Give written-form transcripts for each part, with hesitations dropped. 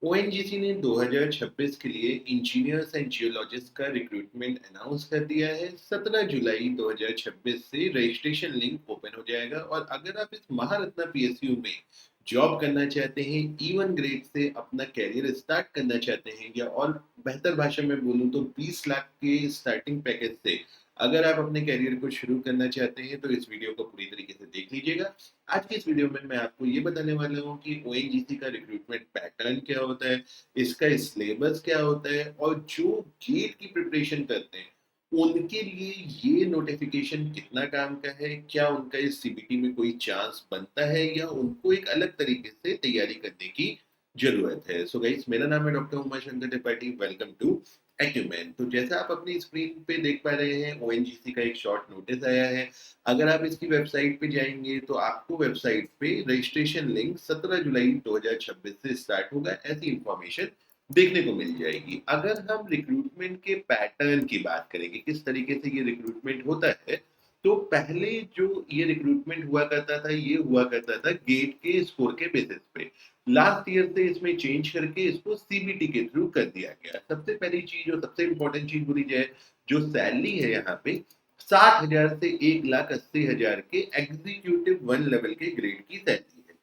ONGC ने 2026 के लिए इंजीनियर्स एंड जियोलॉजिस्ट का रिक्रूटमेंट अनाउंस कर दिया है। 17 जुलाई 2026 से रजिस्ट्रेशन लिंक ओपन हो जाएगा और अगर आप इस महारत्ना पीएसयू में जॉब करना चाहते हैं, E1 ग्रेड से अपना कैरियर स्टार्ट करना चाहते हैं, या और बेहतर भाषा में बोलूं तो 20 लाख के स्टार्टिंग पैकेज से अगर आप अपने कैरियर को शुरू करना चाहते हैं, तो इस वीडियो को पूरी तरीके से देख लीजिएगा। आज की इस वीडियो में मैं आपको ये बताने वाला हूँ कि ओएनजीसी का रिक्रूटमेंट पैटर्न क्या होता है, इसका सिलेबस क्या होता है, और जो गेट की प्रिपरेशन करते हैं उनके लिए ये नोटिफिकेशन कितना काम का है, क्या उनका इस सीबीटी में कोई चांस बनता है या उनको एक अलग तरीके से तैयारी करने की जरूरत है। सो गाइस, मेरा नाम है doctor Umashankar Tripathi. Welcome to Acumen. तो जैसा आप अपनी स्क्रीन पे देख पा रहे हैं, ओएनजीसी का एक शॉर्ट नोटिस आया है। अगर आप इसकी वेबसाइट पे जाएंगे तो आपको वेबसाइट पे रजिस्ट्रेशन लिंक 17 जुलाई 2026 से स्टार्ट होगा, ऐसी इंफॉर्मेशन देखने को मिल जाएगी। अगर हम रिक्रूटमेंट के पैटर्न की बात करेंगे, किस तरीके से ये रिक्रूटमेंट होता है, तो पहले जो ये रिक्रूटमेंट हुआ करता था, ये हुआ करता था गेट के स्कोर के बेसिस पे। लास्ट ईयर से इसमें चेंज करके इसको सीबीटी के थ्रू कर दिया गया। सबसे पहली चीज और सबसे इंपॉर्टेंट चीज बोली जाए, जो सैलरी है यहाँ पे 60,000 से 1,80,000 के एग्जीक्यूटिव 1 लेवल के ग्रेड की सैलरी है।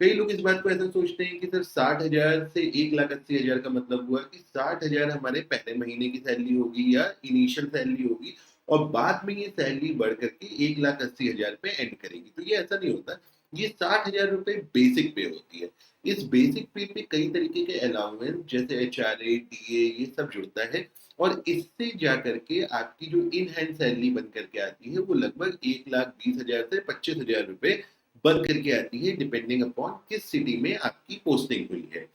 कई लोग इस बात को ऐसा सोचते हैं कि सर 60,000 से 1,80,000 का मतलब हुआ कि 60,000 हमारे पहले महीने की सैलरी होगी या इनिशियल सैलरी होगी, और बाद में ये सैलरी बढ़ करके 1,80,000 पे एंड करेगी। तो ये ऐसा नहीं होता। ये 60,000 रुपए बेसिक पे होती है। इस बेसिक पे पे कई तरीके के अलाउंस जैसे एचआरए, डीए, ये सब जुड़ता है, और इससे जा करके आपकी जो इन हैंड सैलरी बन करके आती है वो लगभग 1,20,000 से 25,000 रुपए बन करके आती है, डिपेंडिंग अपॉन किस सिटी में आपकी पोस्टिंग हुई है।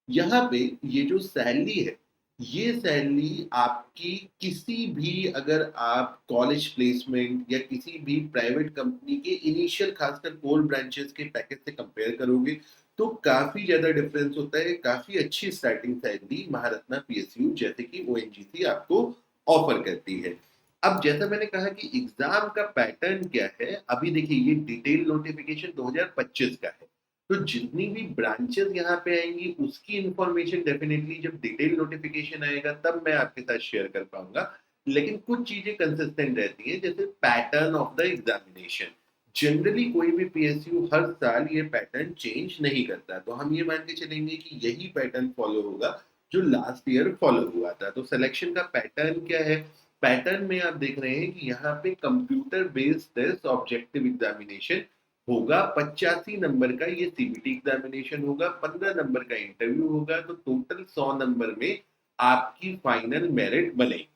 यहाँ पे ये जो सैलरी है, ये सैलरी आपकी किसी भी, अगर आप कॉलेज प्लेसमेंट या किसी भी प्राइवेट कंपनी के इनिशियल खासकर कोर ब्रांचेस के पैकेज से कंपेयर करोगे तो काफी ज्यादा डिफरेंस होता है। काफी अच्छी स्टार्टिंग सैलरी महारत्ना पीएसयू जैसे कि ओएनजीसी आपको ऑफर करती है। अब जैसा मैंने कहा कि एग्जाम का पैटर्न क्या है, अभी देखिए ये डिटेल नोटिफिकेशन 2025 का है। तो जितनी भी ब्रांचेस यहाँ पे आएंगी उसकी इंफॉर्मेशन डेफिनेटली जब डिटेल नोटिफिकेशन आएगा तब मैं आपके साथ शेयर कर पाऊंगा। लेकिन कुछ चीजें कंसिस्टेंट रहती है, जैसे pattern of the examination. Generally कोई भी पीएसयू हर साल ये पैटर्न चेंज नहीं करता, तो हम ये मान के चलेंगे कि यही पैटर्न फॉलो होगा जो लास्ट ईयर फॉलो हुआ था। तो सिलेक्शन का पैटर्न क्या है? पैटर्न में आप देख रहे हैं कि यहाँ पे computer based test objective examination होगा। 85 नंबर का ये सीबीटी एग्जामिनेशन होगा, 15 नंबर का इंटरव्यू होगा, तो टोटल 100 नंबर में आपकी फाइनल मेरिट बनेगी।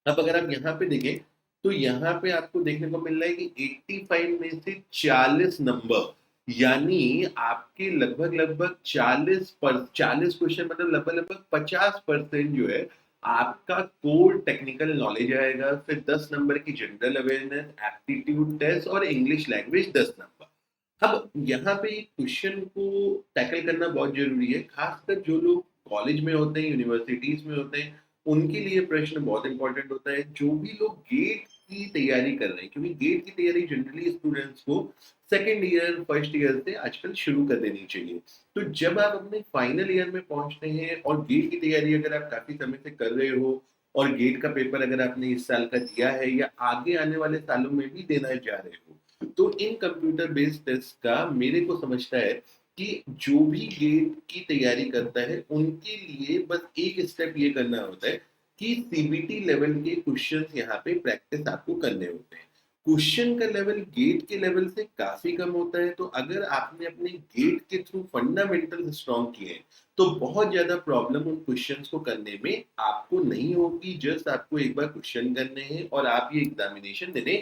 अब अगर आप यहाँ पे देखें तो यहाँ पे आपको देखने को मिल रहा है कि 85 में से 40 नंबर, यानी आपके लगभग लगभग 40 क्वेश्चन, मतलब लगभग लगभग 50% जो है आपका कोर टेक्निकल नॉलेज आएगा। फिर 10 नंबर की जनरल अवेयरनेस, एप्टीट्यूड टेस्ट और इंग्लिश लैंग्वेज 10 नंबर। अब यहाँ पे एक क्वेश्चन को टैकल करना बहुत जरूरी है, खासकर जो लोग कॉलेज में होते हैं, यूनिवर्सिटीज में होते हैं, उनके लिए प्रश्न बहुत इंपॉर्टेंट होता है। जो भी लोग गेट की तैयारी कर रहे हैं, क्योंकि गेट की तैयारी जनरली स्टूडेंट्स को सेकेंड ईयर फर्स्ट ईयर से आजकल शुरू कर देनी चाहिए। तो जब आप अपने फाइनल ईयर में पहुंचते हैं और गेट की तैयारी अगर आप काफी समय से कर रहे हो, और गेट का पेपर अगर आपने इस साल का दिया है या आगे आने वाले सालों में भी देना जा रहे हो, तो इन कंप्यूटर बेस्ड टेस्ट का मेरे को समझता है कि जो भी गेट की तैयारी करता है उनके लिए बस एक स्टेप ये करना होता है कि सीबीटी लेवल के क्वेश्चंस यहाँ पे प्रैक्टिस आपको करने होते हैं। क्वेश्चन का लेवल गेट के लेवल से काफी कम होता है, तो अगर आपने अपने गेट के थ्रू फंडामेंटल स्ट्रॉन्ग किए हैं तो बहुत ज्यादा प्रॉब्लम उन क्वेश्चंस को करने में आपको नहीं होगी। जस्ट आपको एक बार क्वेश्चन करने हैं और आप ये एग्जामिनेशन देने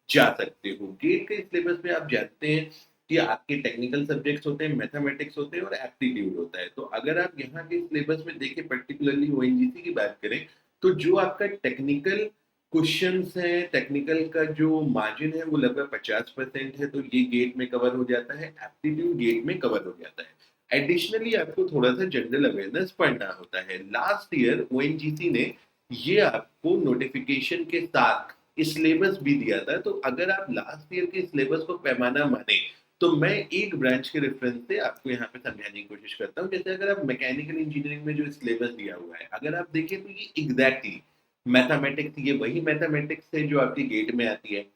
जा सकते हो। गेट के सिलेबस में आप जानते हैं कि आपके टेक्निकल सब्जेक्ट्स होते हैं, मैथमेटिक्स होते हैं और एप्टीट्यूड होता है। तो अगर आप यहाँ के सिलेबस में देखें, पर्टिकुलरली ओएनजीसी की बात करें, तो जो आपका टेक्निकल क्वेश्चंस है, टेक्निकल का जो मार्जिन है वो लगभग 50% है, तो ये गेट में कवर हो जाता है। एप्टीट्यूड गेट में कवर हो जाता है। एडिशनली आपको थोड़ा सा जनरल अवेयरनेस पढ़ना होता है। लास्ट ईयर ओएनजीसी ने ये आपको नोटिफिकेशन के साथ सिलेबस भी दिया था, तो अगर आप लास्ट ईयर के सिलेबस को पैमाना माने तो मैं एक ब्रांच के रेफरेंस से आपको यहाँ पे समझाने की कोशिश करता हूँ। जैसे अगर आप मैकेनिकल इंजीनियरिंग में जो सिलेबस दिया हुआ है, अगर आप देखें तो ये एग्ज़ैक्टली मैथमेटिक्स, ये वही मैथमेटिक्स है जो आपकी गेट में आती है।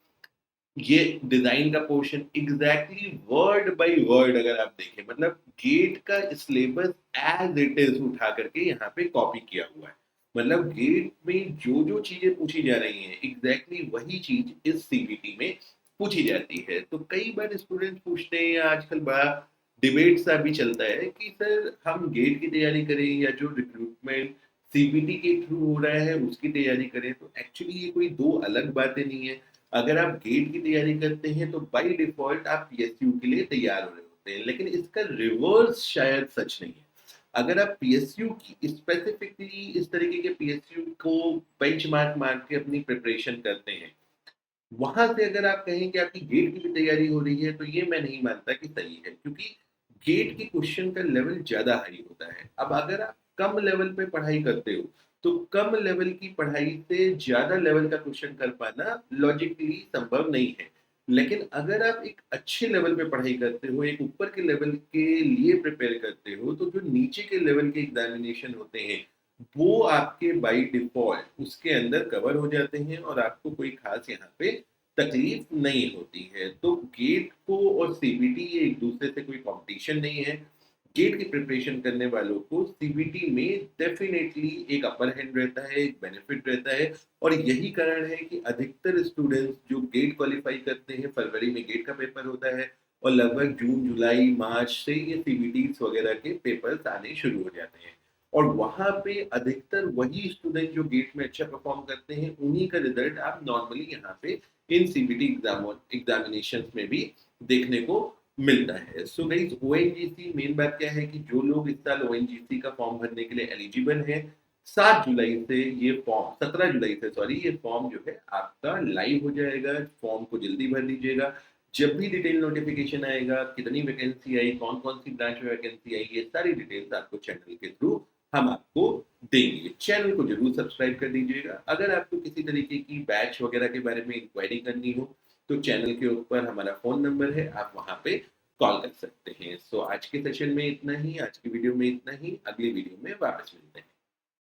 ये डिज़ाइन का portion exactly word by word अगर आप देखें, मतलब गेट का सिलेबस एज़ इट इज़ उठा करके यहाँ पे कॉपी किया हुआ है। मतलब गेट में जो-जो चीज़ें पूछी जा रही हैं, एग्ज़ैक्टली वही चीज़ इस सीबीटी में पूछी जाती है। तो कई बार स्टूडेंट्स पूछते हैं, या आजकल बड़ा डिबेट सा भी चलता है कि सर हम गेट की तैयारी करें या जो रिक्रूटमेंट सीबीटी के थ्रू हो रहा है उसकी तैयारी करें। तो एक्चुअली ये कोई 2 अलग बातें नहीं है। अगर आप गेट की तैयारी करते हैं तो बाय डिफ़ॉल्ट आप पीएसयू के लिए तैयार हो रहे होते हैं, लेकिन इसका रिवर्स शायद सच नहीं है। अगर आप पीएसयू की स्पेसिफिकली इस तरीके के पीएसयू को बेंचमार्क मार के अपनी प्रिपरेशन करते हैं, वहाँ से अगर आप कहें कि आपकी गेट की भी तैयारी हो रही है, तो ये मैं नहीं मानता कि सही है, क्योंकि गेट के क्वेश्चन का लेवल ज़्यादा हाई होता है। अब अगर आप कम लेवल पे पढ़ाई करते हो, तो कम लेवल की पढ़ाई से ज़्यादा लेवल का क्वेश्चन कर पाना लॉजिकली संभव नहीं है। लेकिन अगर आप एक अच्छे लेवल पे पढ़ाई करते हो, एक ऊपर के लेवल के लिए प्रिपेयर करते हो, तो जो नीचे के लेवल के एग्ज़ामिनेशन होते हैं, वो आपके बाय डिफ़ॉल्ट उसके अंदर कवर हो जाते हैं और आपको कोई ख़ास यहाँ पे तकलीफ नहीं होती है। तो गेट को और सीबीटी ये एक दूसरे से कोई कॉम्पिटिशन नहीं है। गेट की प्रिपरेशन करने वालों को सीबीटी में डेफ़िनेटली एक अपर हैंड रहता है, एक बेनिफिट रहता है, और यही कारण है कि अधिकतर स्टूडेंट्स जो गेट क्वालीफाई करते हैं, फरवरी में गेट का पेपर होता है और लगभग जून, जुलाई, मार्च से ये सीबीटीज़ वगैरह के पेपर्स आने शुरू हो जाते हैं। और वहाँ पे अधिकतर वही स्टूडेंट जो गेट में अच्छा परफ़ॉर्म करते हैं, उन्हीं का रिज़ल्ट आप नॉर्मली यहाँ पे इन सीबीटी एग्ज़ामिनेशंस में भी देखने को मिलता है। सो गाइज़, ओएनजीसी मेन बात क्या है कि जो लोग इस साल ओएनजीसी का फॉर्म भरने के लिए एलिजिबल हैं, 7 जुलाई से ये फॉर्म 17 जुलाई से सॉरी, ये फॉर्म जो है आपका लाइव हो जाएगा। फॉर्म को जल्दी भर दीजिएगा। जब भी डिटेल नोटिफ़िकेशन आएगा, कितनी वैकेंसी आई, कौन-कौन सी ब्रांच में वैकेंसी आई, ये सारी डिटेल्स आपको चैनल के थ्रू हम आपको देंगे। चैनल को ज़रूर सब्सक्राइब कर दीजिएगा। अगर आपको किसी तरीके की बैच वगैरह के बारे में इंक्वायरी करनी हो, तो चैनल के ऊपर हमारा फ़ोन नंबर है, आप वहाँ पे कॉल कर सकते हैं। सो आज के सेशन में इतना ही, आज की वीडियो में इतना ही, अगली वीडियो में वापस मिलते हैं।